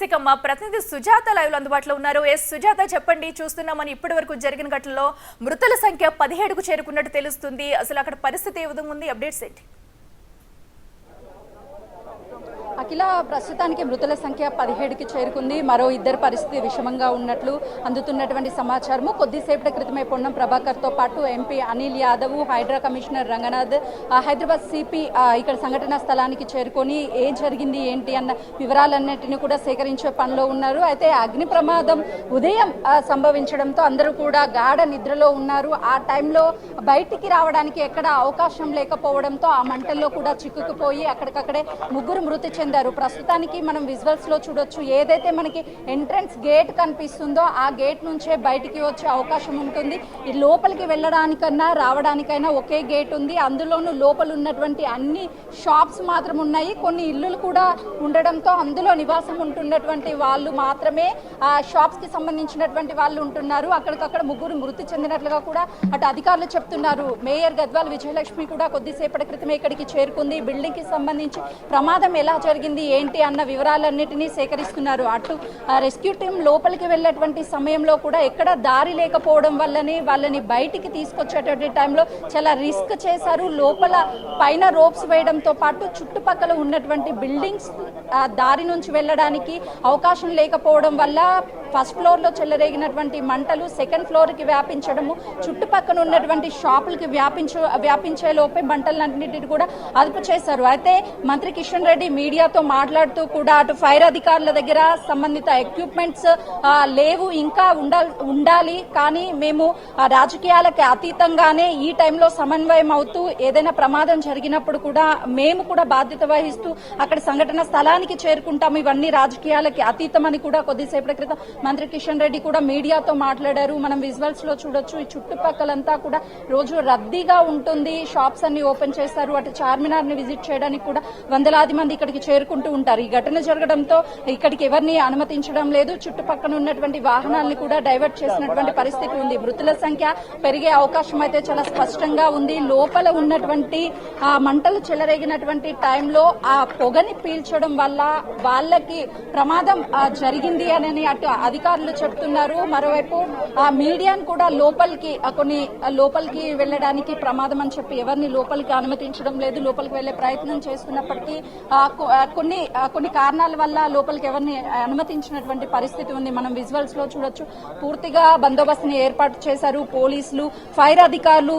ఇక మా ప్రతినిధి సుజాత లైవ్ లో అందుబాటులో ఉన్నారు. సుజాత, చెప్పండి. చూస్తున్నామని ఇప్పటి వరకు జరిగిన ఘటనలో మృతుల సంఖ్య 17కు చేరుకున్నట్టు తెలుస్తుంది. అసలు అక్కడ పరిస్థితి ఏ విధంగా ఉంది? అప్డేట్స్ ఏంటి? అఖిల, ప్రస్తుతానికి మృతుల సంఖ్య 17కి చేరుకుంది. మరో ఇద్దరు పరిస్థితి విషమంగా ఉన్నట్లు అందుతున్నటువంటి సమాచారము. కొద్దిసేపటి క్రితమే పొన్నం ప్రభాకర్తో పాటు MP Anil Yadav, Hydraa commissioner Ranganath, Hyderabad CP ఇక్కడ సంఘటనా స్థలానికి చేరుకొని ఏం జరిగింది ఏంటి అన్న వివరాలన్నింటినీ కూడా సేకరించే పనిలో ఉన్నారు. అయితే అగ్ని ప్రమాదం ఉదయం సంభవించడంతో అందరూ కూడా గాఢ నిద్రలో ఉన్నారు. ఆ టైంలో బయటికి రావడానికి ఎక్కడ అవకాశం లేకపోవడంతో ఆ మంటల్లో కూడా చిక్కుకుపోయి అక్కడికక్కడే ముగ్గురు మృతి చెందారు. ప్రస్తుతానికి మనం విజువల్స్ లో చూడొచ్చు, ఏదైతే మనకి ఎంట్రన్స్ గేట్ కనిపిస్తుందో ఆ గేట్ నుంచే బయటికి వచ్చే అవకాశం ఉంటుంది. ఈ లోపలికి వెళ్ళడానికన్నా రావడానికైనా ఒకే గేట్ ఉంది. అందులోనూ లోపల ఉన్నటువంటి అన్ని షాప్స్ మాత్రం ఉన్నాయి. కొన్ని ఇల్లులు కూడా ఉండడంతో అందులో నివాసం ఉంటున్నటువంటి వాళ్ళు మాత్రమే ఆ షాప్స్ కి సంబంధించినటువంటి వాళ్ళు ఉంటున్నారు. అక్కడికక్కడ ముగ్గురు మృతి చెందినట్లుగా కూడా అటు అధికారులు చెప్తున్నారు. మేయర్ గద్వాల్ విజయలక్ష్మి కూడా కొద్దిసేపటి క్రితమే ఇక్కడికి చేరుకుంది. బిల్డింగ్ కి సంబంధించి ప్రమాదం ఎలా జరిగింది ఏంటి అన్న వివరాలన్నిటినీ సేకరిస్తున్నారు. అటు రెస్క్యూ టీం లోపలికి వెళ్ళేటువంటి సమయంలో కూడా ఎక్కడ దారి లేకపోవడం వల్లనే వాళ్ళని బయటికి తీసుకొచ్చేటువంటి టైంలో చాలా రిస్క్ చేశారు. లోపల పైన రోప్స్ వేయడంతో పాటు చుట్టుపక్కల ఉన్నటువంటి బిల్డింగ్స్ దారి నుంచి వెళ్ళడానికి అవకాశం లేకపోవడం వల్ల ఫస్ట్ ఫ్లోర్ లో చెలరేగినటువంటి మంటలు సెకండ్ ఫ్లోర్ కి వ్యాపించడము, చుట్టుపక్కల ఉన్నటువంటి షాపులకి వ్యాపించే లోపే మంటలన్నింటినీ కూడా అదుపు చేశారు. అయితే మంత్రి కిషన్ రెడ్డి మీడియాతో మాట్లాడుతూ కూడా అటు ఫైర్ అధికారుల దగ్గర సంబంధిత ఎక్విప్మెంట్స్ లేవు, ఇంకా ఉండాలి, కానీ మేము రాజకీయాలకు అతీతంగానే ఈ టైంలో సమన్వయం అవుతూ ఏదైనా ప్రమాదం జరిగినప్పుడు కూడా మేము కూడా బాధ్యత వహిస్తూ అక్కడ సంఘటన స్థలానికి చేరుకుంటాము. ఇవన్నీ రాజకీయాలకి అతీతమని కూడా కొద్దిసేపటి క్రితం మంత్రి కిషన్ రెడ్డి కూడా మీడియాతో మాట్లాడారు. మనం విజువల్స్ లో చూడొచ్చు. ఈ చుట్టుపక్కలంతా కూడా రోజు రద్దీగా ఉంటుంది. షాప్స్ అన్ని ఓపెన్ చేస్తారు. అటు చార్మినార్ ని విజిట్ చేయడానికి కూడా వందలాది మంది ఇక్కడికి చేరుకుంటూ ఉంటారు. ఈ ఘటన జరగడంతో ఇక్కడికి ఎవరిని అనుమతించడం లేదు. చుట్టుపక్కల ఉన్నటువంటి వాహనాలను కూడా డైవర్ట్ చేసినటువంటి పరిస్థితి ఉంది. మృతుల సంఖ్య పెరిగే అవకాశం అయితే చాలా స్పష్టంగా ఉంది. లోపల ఉన్నటువంటి మంటలు చెలరేగినటువంటి టైంలో ఆ పొగని పీల్చడం వల్ల వాళ్ళకి ప్రమాదం జరిగింది అని అటు అధికారులు చెప్తున్నారు. మరోవైపు ఆ మీడియాను కూడా లోపలికి వెళ్లడానికి ప్రమాదం అని చెప్పి ఎవరిని లోపలికి అనుమతించడం లేదు. లోపలికి వెళ్లే ప్రయత్నం చేస్తున్నప్పటికీ కొన్ని కారణాల వల్ల లోపలికి ఎవరిని అనుమతించినటువంటి పరిస్థితి ఉంది. మనం విజువల్స్ లో చూడొచ్చు. పూర్తిగా బందోబస్తుని ఏర్పాటు చేశారు పోలీసులు, ఫైర్ అధికారులు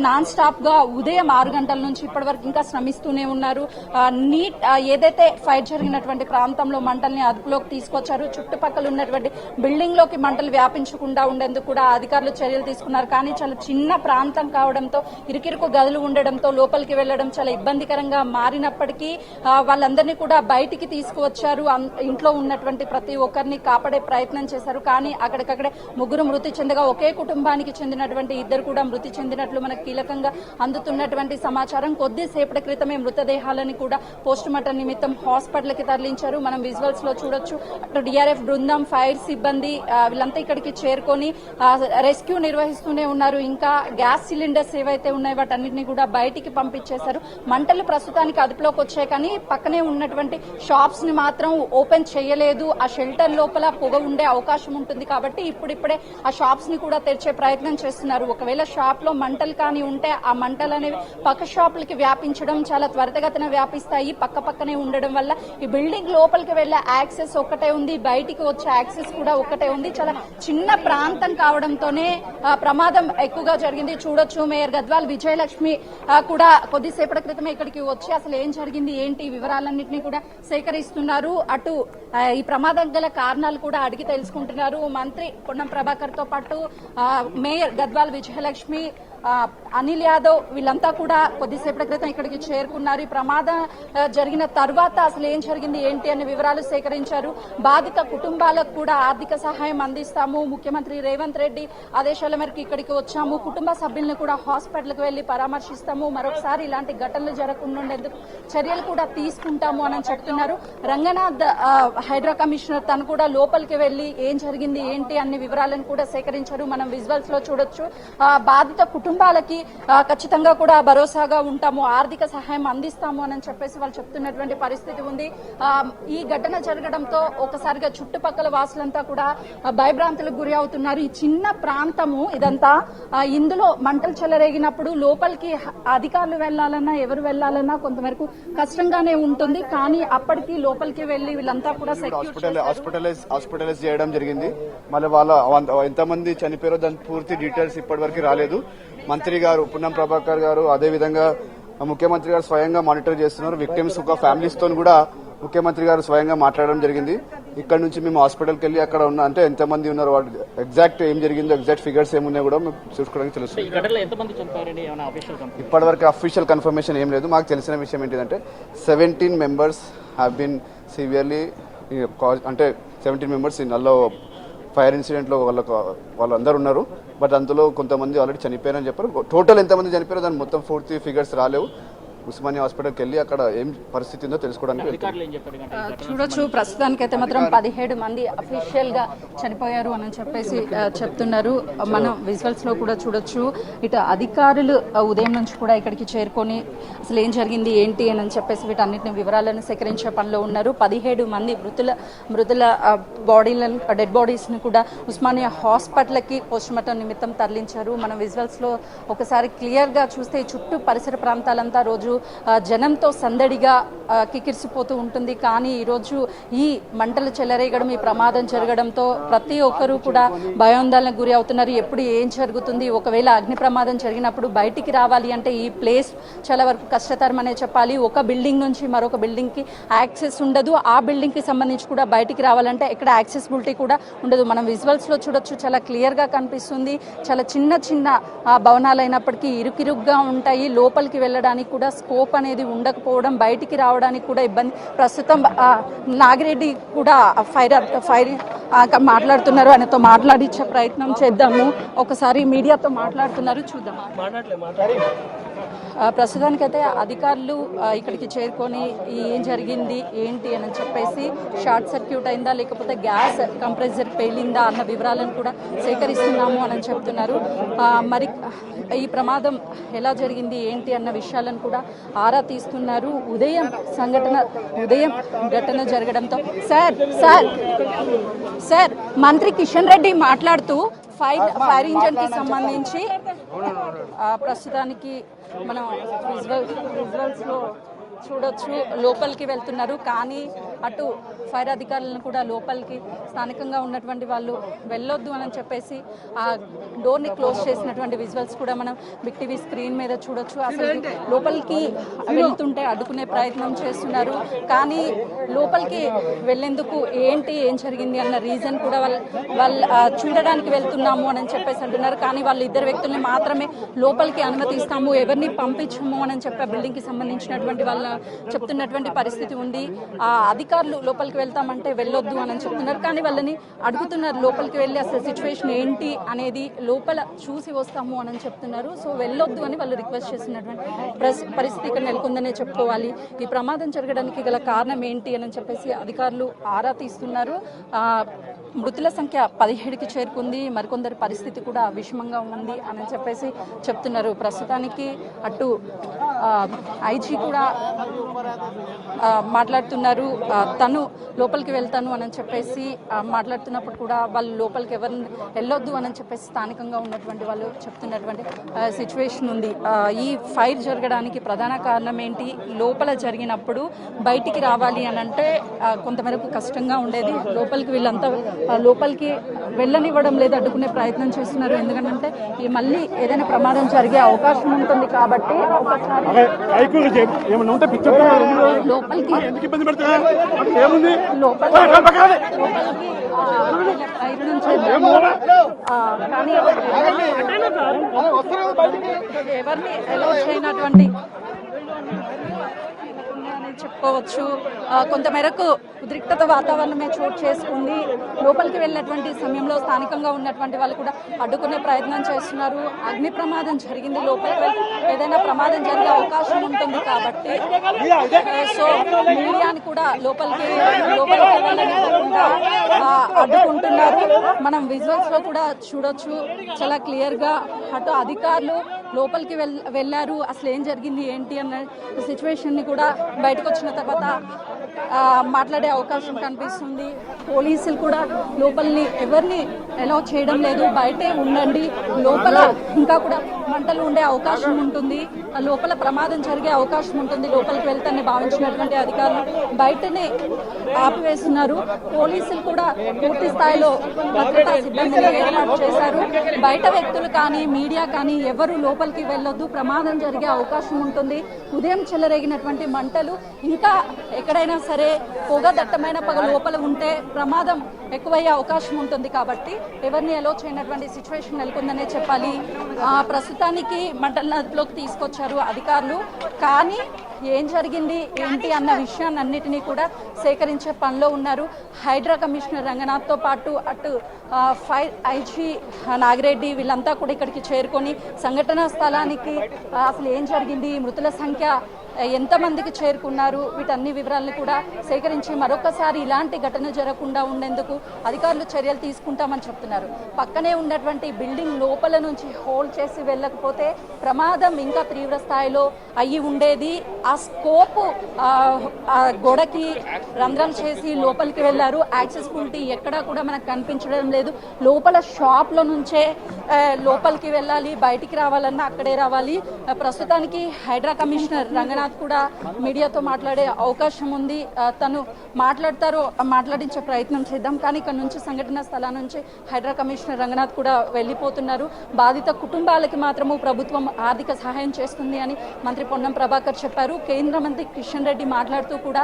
నాన్ స్టాప్ గా ఉదయం 6 గంటల నుంచి ఇప్పటి వరకు ఇంకా శ్రమిస్తూనే ఉన్నారు. ఏదైతే ఫైర్ జరిగినటువంటి ప్రాంతంలో మంటల్ని అదుపులోకి తీసుకొచ్చారు. చుట్టుపక్కల ఉన్నటువంటి బిల్డింగ్ లోకి మంటలు వ్యాపించకుండా ఉండేందుకు కూడా అధికారులు చర్యలు తీసుకున్నారు. కానీ చాలా చిన్న ప్రాంతం కావడంతో ఇరుకిరుకు గదులు ఉండడంతో లోపలికి వెళ్లడం చాలా ఇబ్బందికరంగా మారినప్పటికీ వాళ్ళందరినీ కూడా బయటికి తీసుకువచ్చారు. ఇంట్లో ఉన్నటువంటి ప్రతి ఒక్కరిని కాపాడే ప్రయత్నం చేశారు. కానీ అక్కడికక్కడే ముగ్గురు మృతి చెందగా ఒకే కుటుంబానికి చెందినటువంటి ఇద్దరు కూడా మృతి చెందినట్లు మనకు కీలకంగా అందుతున్నటువంటి సమాచారం. కొద్దిసేపటి క్రితమే మృతదేహాలను కూడా పోస్ట్ మార్టం నిమిత్తం హాస్పిటల్ కి తరలించారు. మనం విజువల్స్ లో చూడొచ్చు. అటు డిఆర్ఎఫ్ బృందం, ఫైర్ సిబ్బంది వీళ్ళంతా ఇక్కడికి చేరుకొని రెస్క్యూ నిర్వహిస్తూనే ఉన్నారు. ఇంకా గ్యాస్ సిలిండర్స్ ఏవైతే ఉన్నాయో వాటన్నిటిని కూడా బయటికి పంపించేశారు. మంటలు ప్రస్తుతానికి అదుపులోకి వచ్చాయి, కానీ పక్కనే ఉన్నటువంటి షాప్స్ ని మాత్రం ఓపెన్ చేయలేదు. ఆ షెల్టర్ లోపల పొగ ఉండే అవకాశం ఉంటుంది కాబట్టి ఇప్పుడిప్పుడే ఆ షాప్స్ ని కూడా తెరిచే ప్రయత్నం చేస్తున్నారు. ఒకవేళ షాప్ లో మంటలు కానీ ఉంటే ఆ మంటలు అనేవి పక్క షాపులకి వ్యాపించడం చాలా త్వరితగతిన వ్యాపిస్తాయి. పక్కనే ఉండడం వల్ల ఈ బిల్డింగ్ లోపలికి వెళ్లే యాక్సెస్ ఒక్కటే ఉంది, బయటికి వచ్చే యాక్సెస్ కూడా ఒక్కటే ఉంది. చాలా చిన్న ప్రాంతం కావడంతోనే ప్రమాదం ఎక్కువగా జరిగింది. చూడొచ్చు, మేయర్ గద్వాల్ విజయలక్ష్మి కూడా కొద్దిసేపటి క్రితమే ఇక్కడికి వచ్చి అసలు ఏం జరిగింది ఏంటి వివరాలన్నింటినీ కూడా సేకరిస్తున్నారు. అటు ఈ ప్రమాదం గల కారణాలు కూడా అడిగి తెలుసుకుంటున్నారు. మంత్రి పొన్నం ప్రభాకర్ తో పాటు మేయర్ గద్వాల్ విజయలక్ష్మి, అనిల్ యాదవ్ వీళ్ళంతా కూడా కొద్దిసేపటి క్రితం ఇక్కడికి చేరుకున్నారు. ఈ ప్రమాదం జరిగిన తర్వాత అసలు ఏం జరిగింది ఏంటి అనే వివరాలు సేకరించారు. బాధిత కుటుంబాలకు కూడా ఆర్థిక సహాయం అందిస్తాము, ముఖ్యమంత్రి రేవంత్ రెడ్డి ఆదేశాల మేరకు ఇక్కడికి వచ్చాము, కుటుంబ సభ్యులను కూడా హాస్పిటల్కి వెళ్లి పరామర్శిస్తాము, మరొకసారి ఇలాంటి ఘటనలు జరగకుండా ఉండేందుకు చర్యలు కూడా తీసుకుంటాము అని చెప్తున్నారు. రంగనాథ్ హైడ్రా కమిషనర్ తను కూడా లోపలికి వెళ్లి ఏం జరిగింది ఏంటి అనే వివరాలను కూడా సేకరించారు. మనం విజువల్స్ లో చూడొచ్చు. బాధిత కుటుంబ కుటుంబాలకి ఖచ్చితంగా కూడా భరోసాగా ఉంటాము, ఆర్థిక సహాయం అందిస్తాము అని చెప్పేసి వాళ్ళు చెప్తున్నటువంటి పరిస్థితి ఉంది. ఈ ఘటన జరగడంతో ఒకసారిగా చుట్టుపక్కల వాసులంతా కూడా భయభ్రాంతులకు గురి అవుతున్నారు. ఈ చిన్న ప్రాంతము ఇదంతా, ఇందులో మంటలు చెలరేగినప్పుడు లోపలికి అధికారులు వెళ్లాలన్నా ఎవరు వెళ్లాలన్నా కొంతవరకు కష్టంగానే ఉంటుంది. కానీ అప్పటికి లోపలికి వెళ్లి వీళ్ళంతా కూడా హాస్పిటలైజ్ చేయడం జరిగింది. మళ్ళీ వాళ్ళ ఎంతమంది చనిపోయారో దాని పూర్తి డీటెయిల్స్ ఇప్పటి వరకు రాలేదు. మంత్రి గారు పున్నం ప్రభాకర్ గారు అదేవిధంగా ముఖ్యమంత్రి గారు స్వయంగా మానిటర్ చేస్తున్నారు. విక్టిమ్స్ ఒక ఫ్యామిలీస్ తో కూడా ముఖ్యమంత్రి గారు స్వయంగా మాట్లాడడం జరిగింది. ఇక్కడ నుంచి మేము హాస్పిటల్కి వెళ్ళి అక్కడ ఉన్న అంటే ఎంతమంది ఉన్నారు, వాళ్ళు ఎగ్జాక్ట్ ఏం జరిగిందో ఎగ్జాక్ట్ ఫిగర్స్ ఏమున్నాయో కూడా మేము చూసుకోవడానికి తెలుస్తుంది. ఇప్పటివరకు అఫీషియల్ కన్ఫర్మేషన్ ఏం లేదు. మాకు తెలిసిన విషయం ఏంటిదంటే 17 members హ్యావ్ బీన్ సివియర్లీ అంటే 17 members నల్లో ఫైర్ ఇన్సిడెంట్లో వాళ్ళందరూ ఉన్నారు. బట్ అందులో కొంతమంది ఆల్రెడీ చనిపోయారని చెప్పారు. టోటల్ ఎంతమంది చనిపోయారో దాని మొత్తం పూర్తి ఫిగర్స్ రాలేవు. ఉస్మానియా హాస్పిటల్కి వెళ్ళి అక్కడ ఏం పరిస్థితి ఉందో తెలుసుకోవడానికి చూడొచ్చు. ప్రస్తుతానికైతే మాత్రం 17 మంది అఫీషియల్ గా చనిపోయారు అని చెప్పేసి చెప్తున్నారు. మనం విజువల్స్ లో కూడా చూడొచ్చు. ఇటు అధికారులు ఉదయం నుంచి కూడా ఇక్కడికి చేరుకొని అసలు ఏం జరిగింది ఏంటి అని చెప్పేసి వీటన్నిటిని వివరాలను సేకరించే పనిలో ఉన్నారు. 17 మంది మృతుల బాడీలను, డెడ్ బాడీస్ ని కూడా ఉస్మానియా హాస్పిటల్కి పోస్ట్మార్టం నిమిత్తం తరలించారు. మనం విజువల్స్ లో ఒకసారి క్లియర్ గా చూస్తే చుట్టూ పరిసర ప్రాంతాలంతా రోజు జనంతో సందడిగా కికిరిసిపోతూ ఉంటుంది. కానీ ఈరోజు ఈ మంటలు చెలరేగడం, ఈ ప్రమాదం జరగడంతో ప్రతి ఒక్కరూ కూడా భయాందోళనకు గురి అవుతున్నారు. ఎప్పుడు ఏం జరుగుతుంది, ఒకవేళ అగ్ని ప్రమాదం జరిగినప్పుడు బయటికి రావాలి అంటే ఈ ప్లేస్ చాలా వరకు కష్టతరం అనే చెప్పాలి. ఒక బిల్డింగ్ నుంచి మరొక బిల్డింగ్కి యాక్సెస్ ఉండదు. ఆ బిల్డింగ్కి సంబంధించి కూడా బయటికి రావాలంటే ఇక్కడ యాక్సెసిబిలిటీ కూడా ఉండదు. మనం విజువల్స్లో చూడొచ్చు, చాలా క్లియర్గా కనిపిస్తుంది. చాలా చిన్న చిన్న భవనాలు అయినప్పటికీ ఇరుకిరుగ్గా ఉంటాయి. లోపలికి వెళ్ళడానికి కూడా స్కోప్ అనేది ఉండకపోవడం, బయటికి రావడానికి కూడా ఇబ్బంది. ప్రస్తుతం నాగిరెడ్డి కూడా ఫైర్ మాట్లాడుతున్నారు. ఆయనతో మాట్లాడించే ప్రయత్నం చేద్దాము. ఒకసారి మీడియాతో మాట్లాడుతున్నారు, చూద్దాం. ప్రస్తుతానికైతే అధికారులు ఇక్కడికి చేరుకొని ఏం జరిగింది ఏంటి అని చెప్పేసి, షార్ట్ సర్క్యూట్ అయిందా లేకపోతే గ్యాస్ కంప్రెసర్ పేలిందా అన్న వివరాలను కూడా సేకరిస్తున్నాము అని చెప్తున్నారు. మరి ఈ ప్రమాదం ఎలా జరిగింది ఏంటి అన్న విషయాలను కూడా ఆరా తీస్తున్నారు. ఉదయం ఘటన జరగడంతో సార్ మంత్రి కిషన్ రెడ్డి మాట్లాడుతూ ఫైర్ ఇంజన్ కి సంబంధించి ప్రస్తుతానికి మనం విజువల్స్ లో చూడొచ్చు, లోపలికి వెళ్తున్నారు. కానీ అటు ఫైర్ అధికారులను కూడా లోపలికి స్థానికంగా ఉన్నటువంటి వాళ్ళు వెళ్ళొద్దు అని చెప్పేసి ఆ డోర్ని క్లోజ్ చేసినటువంటి విజువల్స్ కూడా మనం బిగ్ టీవీ స్క్రీన్ మీద చూడొచ్చు. అసలు లోపలికి వెళ్తుంటే అడ్డుకునే ప్రయత్నం చేస్తున్నారు. కానీ లోపలికి వెళ్ళేందుకు ఏం జరిగింది అన్న రీజన్ కూడా వాళ్ళు చూడడానికి వెళ్తున్నాము అని చెప్పేసి అంటున్నారు. కానీ వాళ్ళు ఇద్దరు వ్యక్తుల్ని మాత్రమే లోపలికి అనుమతిస్తాము, ఎవరిని పంపించము అని చెప్పే బిల్డింగ్కి సంబంధించినటువంటి వాళ్ళ చెప్తున్నటువంటి పరిస్థితి ఉంది. ఆ అధికారులు లోపలికి వెళ్తామంటే వెళ్ళొద్దు అని చెప్తున్నారు. కానీ వాళ్ళని అడుగుతున్నారు లోపలికి వెళ్ళి అసలు సిచ్యువేషన్ ఏంటి అనేది లోపల చూసి వస్తాము అని చెప్తున్నారు. సో వెళ్ళొద్దు అని వాళ్ళు రిక్వెస్ట్ చేస్తున్నటువంటి పరిస్థితి ఇక్కడ నెలకొందనే చెప్పుకోవాలి. ఈ ప్రమాదం జరగడానికి గల కారణం ఏంటి అని చెప్పేసి అధికారులు ఆరా తీస్తున్నారు. మృతుల సంఖ్య 17కి చేరుకుంది. మరికొందరి పరిస్థితి కూడా విషమంగా ఉంది అని చెప్పేసి చెప్తున్నారు. ప్రస్తుతానికి అటు ఐజీ కూడా మాట్లాడుతున్నారు. తను లోపలికి వెళ్తాను అని చెప్పేసి మాట్లాడుతున్నప్పుడు కూడా వాళ్ళు లోపలికి ఎవరిని వెళ్ళొద్దు అని చెప్పేసి స్థానికంగా ఉన్నటువంటి వాళ్ళు చెప్తున్నటువంటి సిచ్యువేషన్ ఉంది. ఈ ఫైర్ జరగడానికి ప్రధాన కారణం ఏంటి, లోపల జరిగినప్పుడు బయటికి రావాలి అని అంటే కొంతమేరకు కష్టంగా ఉండేది. లోపలికి వీళ్ళంతా లోపలికి వెళ్ళనివ్వడం లేదు, అడ్డుకునే ప్రయత్నం చేస్తున్నారు. ఎందుకంటే మళ్ళీ ఏదైనా ప్రమాదం జరిగే అవకాశం ఉంటుంది కాబట్టి లోపలికి కానీ ఎవరిని ఎలా చేయనటువంటి చెప్పుకోవచ్చు. కొంతమేరకు ఉద్రిక్తత వాతావరణమే చోటు చేసుకుంది. లోపలికి వెళ్ళినటువంటి సమయంలో స్థానికంగా ఉన్నటువంటి వాళ్ళు కూడా అడ్డుకునే ప్రయత్నం చేస్తున్నారు. అగ్ని ప్రమాదం జరిగింది, లోపలికి ఏదైనా ప్రమాదం జరిగే అవకాశం ఉంటుంది కాబట్టి సో మీడియాని కూడా లోపలికి వెళ్ళనివ్వకుండా అడ్డుకుంటున్నారు. మనం విజువల్స్ లో కూడా చూడొచ్చు, చాలా క్లియర్ గా అటు అధికారులు లోపలికి వెళ్ళారు. అసలు ఏం జరిగింది ఏంటి అన్న సిచ్యువేషన్ ని కూడా బయటకు వచ్చిన తర్వాత మాట్లాడే అవకాశం కనిపిస్తుంది. పోలీసులు కూడా లోపలిని ఎవరిని అలౌ చేయడం లేదు, బయటే ఉండండి, లోపల ఇంకా కూడా మంటలు ఉండే అవకాశం ఉంటుంది, లోపల ప్రమాదం జరిగే అవకాశం ఉంటుంది, లోపలికి వెళ్తానని భావించినటువంటి అధికారులు బయటనే ఆపివేస్తున్నారు. పోలీసులు కూడా పూర్తి స్థాయిలో భద్రతా సిబ్బందిని ఏర్పాటు చేశారు. బయట వ్యక్తులు కానీ మీడియా కానీ ఎవరు లోపలికి వెళ్ళొద్దు, ప్రమాదం జరిగే అవకాశం ఉంటుంది. ఉదయం చెలరేగినటువంటి మంటలు ఇంకా ఎక్కడైనా సరే పొగ దట్టమైన పొగ లోపల ఉంటే ప్రమాదం ఎక్కువయ్యే అవకాశం ఉంటుంది. కాబట్టి ఎవరిని అలో చేయనటువంటి సిచ్యువేషన్ నెలకొందనే చెప్పాలి. ప్రస్తుతానికి మంటలను అదుపులోకి తీసుకొచ్చారు అధికారులు. కానీ ఏం జరిగింది ఏంటి అన్న విషయాన్ని అన్నిటినీ కూడా సేకరించే పనిలో ఉన్నారు. హైడ్రా కమిషనర్ రంగనాథ్తో పాటు అటు ఫైర్ ఐజీ నాగిరెడ్డి వీళ్ళంతా కూడా ఇక్కడికి చేరుకొని సంఘటనా స్థలానికి అసలు ఏం జరిగింది, మృతుల సంఖ్య ఎంతమందికి చేరుకున్నారు, వీటన్ని వివరాలను కూడా సేకరించి మరొకసారి ఇలాంటి ఘటన జరగకుండా ఉండేందుకు అధికారులు చర్యలు తీసుకుంటామని చెప్తున్నారు. పక్కనే ఉన్నటువంటి బిల్డింగ్ లోపల నుంచి హోల్డ్ చేసి వెళ్ళకపోతే ప్రమాదం ఇంకా తీవ్ర స్థాయిలో అయ్యి ఉండేది. ఆ స్కోప్ గోడకి రంధ్రాలు చేసి లోపలికి వెళ్ళారు. యాక్సెసిబిలిటీ ఎక్కడా కూడా మనకు కనిపించడం లేదు. లోపల షాప్లో నుంచే లోపలికి వెళ్ళాలి, బయటికి రావాలన్నా అక్కడే రావాలి. ప్రస్తుతానికి హైడ్రా కమిషనర్ రంగనాథ్ కూడా మీడియాతో మాట్లాడే అవకాశం ఉంది. తను మాట్లాడించే ప్రయత్నం చేద్దాం. కానీ ఇక్కడ నుంచి సంఘటన స్థలం నుంచి హైడ్రా కమిషనర్ రంగనాథ్ కూడా వెళ్ళిపోతున్నారు. బాధిత కుటుంబాలకి మాత్రము ప్రభుత్వం ఆర్థిక సహాయం చేస్తుంది అని మంత్రి పొన్నం ప్రభాకర్ చెప్పారు. కేంద్ర మంత్రి కిషన్ రెడ్డి మాట్లాడుతూ కూడా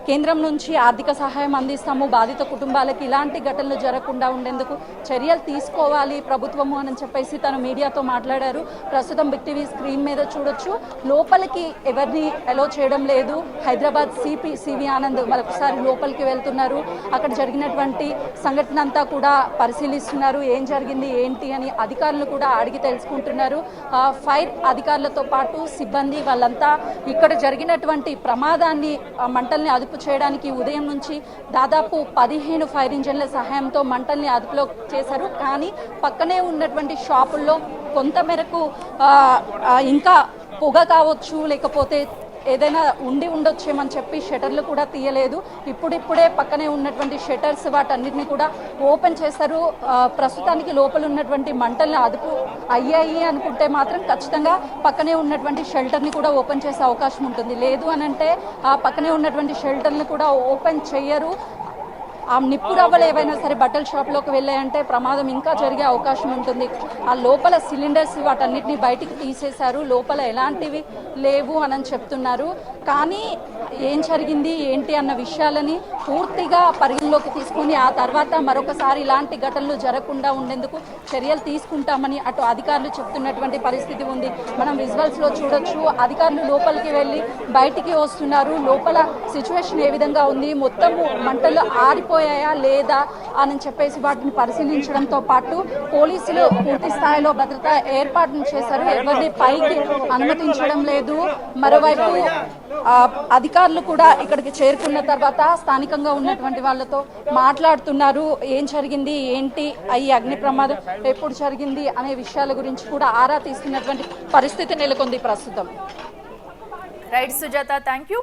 కేంద్రం నుంచి ఆర్థిక సహాయం అందిస్తాము, బాధిత కుటుంబాలకి ఇలాంటి ఘటనలు జరగకుండా ఉండేందుకు చర్యలు తీసుకోవాలి ప్రభుత్వము అని చెప్పేసి తను మీడియాతో మాట్లాడారు. ప్రస్తుతం బిగ్ టీవీ స్క్రీన్ మీద చూడొచ్చు, లోపలికి ఎవరిని అలో చేయడం లేదు. హైదరాబాద్ సివి ఆనంద్ మరొకసారి లోపలికి వెళ్తున్నారు. అక్కడ జరిగినటువంటి సంఘటన అంతా కూడా పరిశీలిస్తున్నారు. ఏం జరిగింది ఏంటి అని అధికారులు కూడా అడిగి తెలుసుకుంటున్నారు. ఫైర్ అధికారులతో పాటు సిబ్బంది వాళ్ళంతా ఇక్కడ జరిగినటువంటి ప్రమాదాన్ని మంటల్ని అదుపు చేయడానికి ఉదయం నుంచి దాదాపు 15 ఫైర్ ఇంజన్ల సహాయంతో మంటల్ని అదుపులో చేశారు. కానీ పక్కనే ఉన్నటువంటి షాపుల్లో కొంత మేరకు ఇంకా పొగ కావచ్చు, లేకపోతే ఏదైనా ఉండొచ్చేమని చెప్పి షటర్లు కూడా తీయలేదు. ఇప్పుడిప్పుడే పక్కనే ఉన్నటువంటి షటర్స్ వాటన్నిటిని కూడా ఓపెన్ చేస్తారు. ప్రస్తుతానికి లోపల ఉన్నటువంటి మంటల్ని అదుపు అయ్యాయి అనుకుంటే మాత్రం ఖచ్చితంగా పక్కనే ఉన్నటువంటి షెల్టర్ని కూడా ఓపెన్ చేసే అవకాశం ఉంటుంది. లేదు అనంటే ఆ పక్కనే ఉన్నటువంటి షెల్టర్ని కూడా ఓపెన్ చేయరు. ఆ నిప్పు రవ్వలు ఏవైనా సరే బట్టల షాప్లోకి వెళ్ళాయంటే ప్రమాదం ఇంకా జరిగే అవకాశం ఉంటుంది. ఆ లోపల సిలిండర్స్ వాటన్నిటిని బయటికి తీసేశారు. లోపల ఎలాంటివి లేవు అని చెప్తున్నారు. కానీ ఏం జరిగింది ఏంటి అన్న విషయాలని పూర్తిగా పరిగణలోకి తీసుకుని ఆ తర్వాత మరొకసారి ఇలాంటి ఘటనలు జరగకుండా ఉండేందుకు చర్యలు తీసుకుంటామని అటు అధికారులు చెప్తున్నటువంటి పరిస్థితి ఉంది. మనం విజువల్స్లో చూడొచ్చు, అధికారులు లోపలికి వెళ్ళి బయటికి వస్తున్నారు. లోపల సిచ్యువేషన్ ఏ విధంగా ఉంది, మొత్తము మంటలు ఆరిపోయాయా లేదా అని చెప్పేసి వాటిని పరిశీలించడంతో పాటు పోలీసులు పూర్తి స్థాయిలో భద్రతా ఏర్పాట్లు చేశారు. ఎవరిని పైకి అనుమతించడం లేదు. మరోవైపు అధికారులు కూడా ఇక్కడికి చేరుకున్న తర్వాత స్థానికంగా ఉన్నటువంటి వాళ్ళతో మాట్లాడుతున్నారు. ఏం జరిగింది ఏంటి, ఈ అగ్ని ప్రమాదం ఎప్పుడు జరిగింది అనే విషయాల గురించి కూడా ఆరా తీస్తున్నటువంటి పరిస్థితి నెలకొంది ప్రస్తుతం. Right Sujatha, thank you.